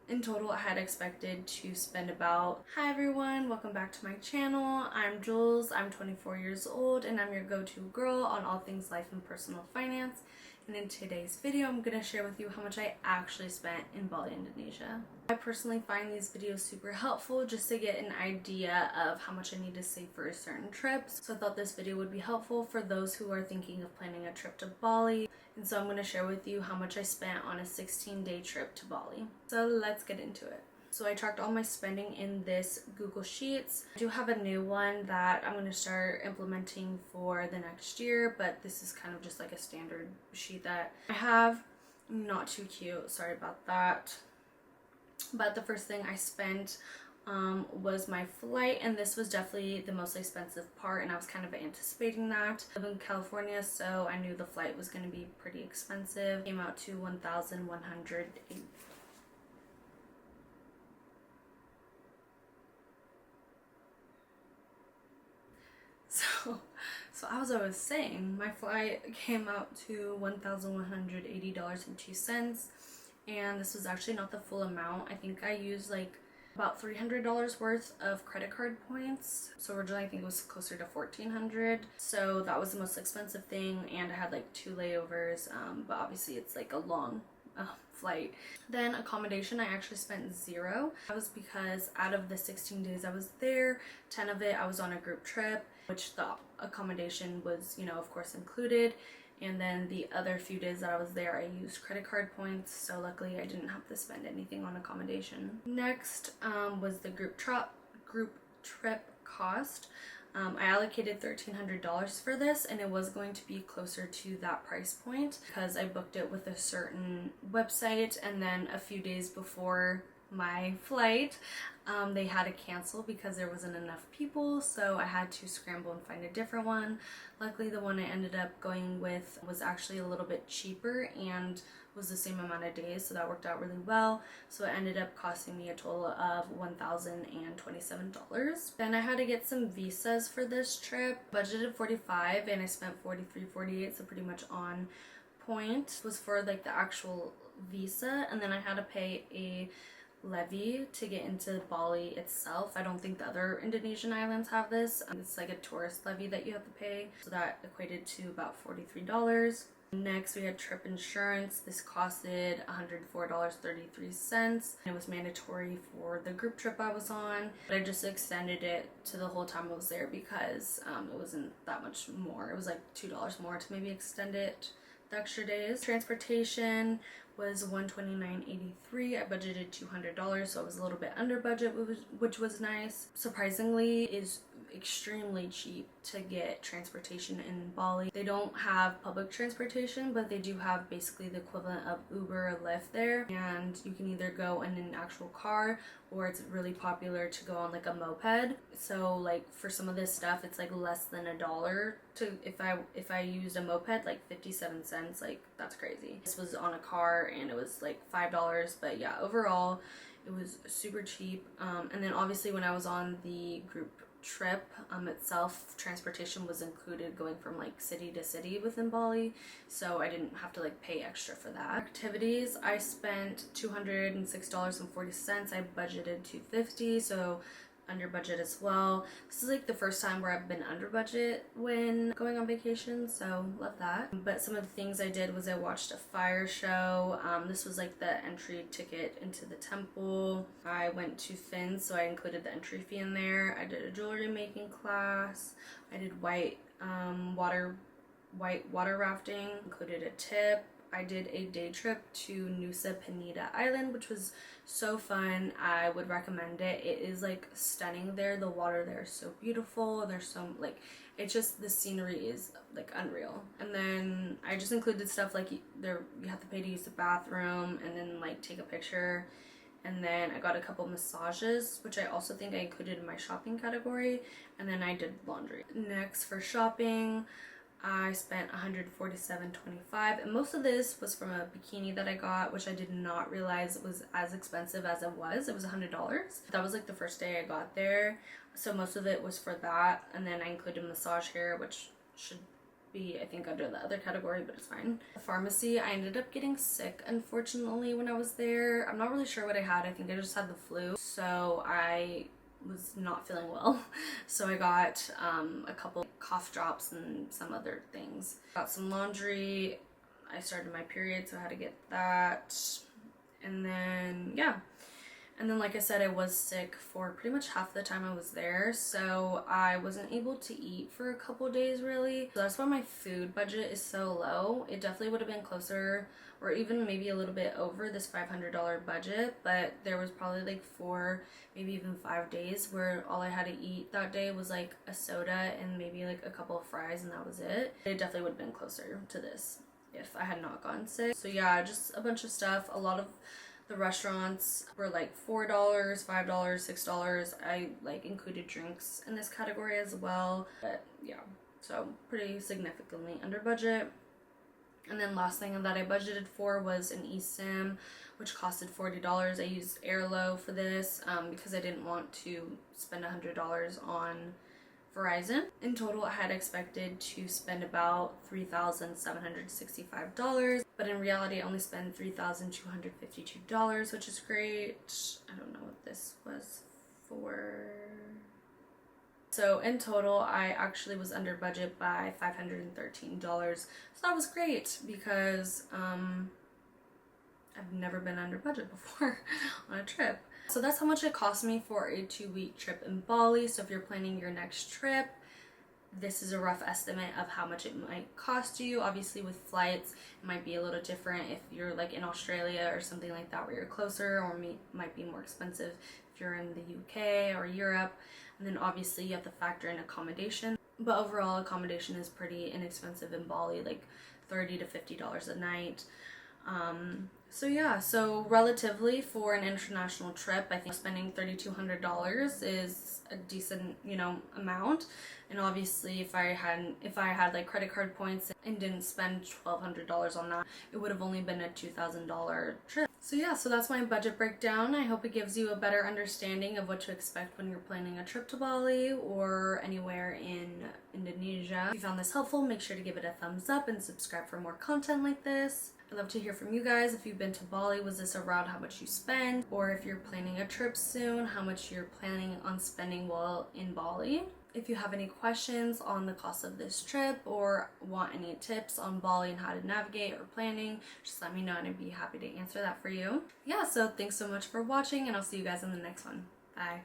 In total, I had expected to spend about... Hi everyone, welcome back to my channel. I'm Jules, I'm 24 years old, and I'm your go-to girl on all things life and personal finance. And in today's video, I'm going to share with you how much I actually spent in Bali, Indonesia. I personally find these videos super helpful just to get an idea of how much I need to save for a certain trip. So I thought this video would be helpful for those who are thinking of planning a trip to Bali. And so I'm going to share with you how much I spent on a 16-day trip to Bali. So let's get into it. So I tracked all my spending in this Google Sheets. I do have a new one that I'm going to start implementing for the next year, but this is kind of just like a standard sheet that I have. Not too cute, sorry about that. But the first thing I spent was my flight, and this was definitely the most expensive part, and I was kind of anticipating that. I live in California, so I knew the flight was going to be pretty expensive. It came out to $1,108. So as I was saying, my flight came out to $1,180.02, and this was actually not the full amount. I think I used like about $300 worth of credit card points. So originally I think it was closer to $1,400. So that was the most expensive thing, and I had like 2 layovers, but obviously it's like a long flight. Then accommodation, I actually spent $0. That was because out of the 16 days I was there, 10 of it I was on a group trip, which the accommodation was, you know, of course included. And then the other few days that I was there, I used credit card points, so luckily I didn't have to spend anything on accommodation. Next was the group trip cost. I allocated $1,300 for this, and it was going to be closer to that price point because I booked it with a certain website, and then a few days before my flight they had to cancel because there wasn't enough people, so I had to scramble and find a different one. Luckily the one I ended up going with was actually a little bit cheaper and was the same amount of days, so that worked out really well. So it ended up costing me a total of $1,027. Then I had to get some visas for this trip. Budgeted $45 and I spent $43.48, so pretty much on point. It was for like the actual visa, and then I had to pay a levy to get into Bali itself. I don't think the other Indonesian islands have this. It's like a tourist levy that you have to pay, so that equated to about $43. Next, we had trip insurance. This costed $104.33. It was mandatory for the group trip I was on, but I just extended it to the whole time I was there because it wasn't that much more. It was like $2 more to maybe extend it the extra days. Transportation was $129.83. I budgeted $200, so I was a little bit under budget, which was nice. Surprisingly, is extremely cheap to get transportation in Bali. They don't have public transportation, but they do have basically the equivalent of Uber or Lyft there, and you can either go in an actual car, or it's really popular to go on like a moped. So like for some of this stuff, it's like less than $1 to if I used a moped, like 57 cents. Like that's crazy. This was on a car and it was like $5, but yeah, overall it was super cheap. And then obviously when I was on the group trip itself, transportation was included going from like city to city within Bali, so I didn't have to like pay extra for that. Activities, I spent $206.40. I budgeted $250, so under budget as well. This is like the first time where I've been under budget when going on vacation, so love that. But some of the things I did was I watched a fire show. This was like the entry ticket into the temple. I went to Fins, so I included the entry fee in there. I did a jewelry making class. I did white water rafting, included a tip. I did a day trip to Nusa Penida Island, which was so fun. I would recommend it. It is like stunning there. The water there is so beautiful. There's so like, it's just, the scenery is like unreal. And then I just included stuff like you have to pay to use the bathroom and then like take a picture. And then I got a couple massages, which I also think I included in my shopping category. And then I did laundry. Next, for shopping, I spent $147.25, and most of this was from a bikini that I got, which I did not realize was as expensive as it was. It was $100. That was like the first day I got there, so most of it was for that. And then I included massage here, which should be, I think, under the other category, but it's fine. The pharmacy, I ended up getting sick, unfortunately, when I was there. I'm not really sure what I had. I think I just had the flu. So I was not feeling well. So I got a couple cough drops and some other things. Got some laundry. I started my period, so I had to get that. And then, yeah. And then, like I said, I was sick for pretty much half the time I was there, so I wasn't able to eat for a couple days, really. So that's why my food budget is so low. It definitely would have been closer, or even maybe a little bit over this $500 budget, but there was probably like 4, maybe even 5 days where all I had to eat that day was like a soda and maybe like a couple of fries, and that was it. It definitely would have been closer to this if I had not gotten sick. So yeah, just a bunch of stuff. A lot of the restaurants were like $4, $5, $6. I like included drinks in this category as well. But yeah, so pretty significantly under budget. And then last thing that I budgeted for was an eSIM, which costed $40. I used Airlo for this because I didn't want to spend $100 on Verizon. In total, I had expected to spend about $3,765, but in reality, I only spent $3,252, which is great. I don't know what this was for. So in total, I actually was under budget by $513. So that was great because I've never been under budget before on a trip. So that's how much it cost me for a 2-week trip in Bali. So if you're planning your next trip, this is a rough estimate of how much it might cost you. Obviously with flights, it might be a little different if you're like in Australia or something like that where you're closer, or might be more expensive if you're in the UK or Europe. And then obviously you have to factor in accommodation. But overall, accommodation is pretty inexpensive in Bali, like $30 to $50 a night. So yeah, so relatively for an international trip, I think spending $3,200 is a decent, amount. And obviously if I had like credit card points and didn't spend $1,200 on that, it would have only been a $2,000 trip. So yeah, so that's my budget breakdown. I hope it gives you a better understanding of what to expect when you're planning a trip to Bali or anywhere in Indonesia. If you found this helpful, make sure to give it a thumbs up and subscribe for more content like this. I'd love to hear from you guys. If you've been to Bali, was this around how much you spend? Or if you're planning a trip soon, how much you're planning on spending while in Bali? If you have any questions on the cost of this trip or want any tips on Bali and how to navigate or planning, just let me know and I'd be happy to answer that for you. Yeah, so thanks so much for watching, and I'll see you guys in the next one. Bye.